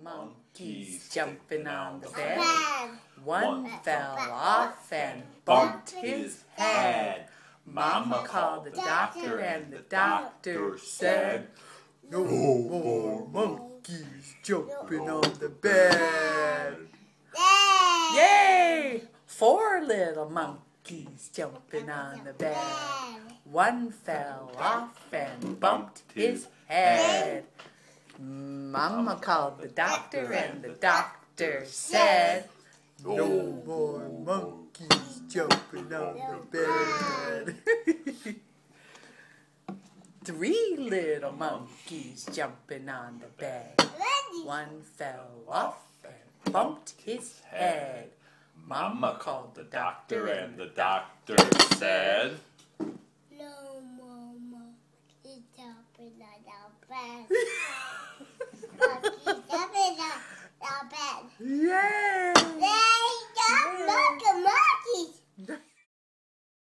monkeys jumping on the bed. One fell off and bumped his head. Mama called the doctor and the doctor said, "No more monkeys jumping on the bed." Yay! 4 little monkeys jumping on the bed. One fell off and bumped his head. Mama called the doctor and the doctor said, "No more monkeys jumping on the bed." 3 little monkeys jumping on the bed. One fell off and bumped his head. Mama called the doctor and the doctor said, "No more monkeys jumping on the bed." Monkeys jumping on the bed. Yay!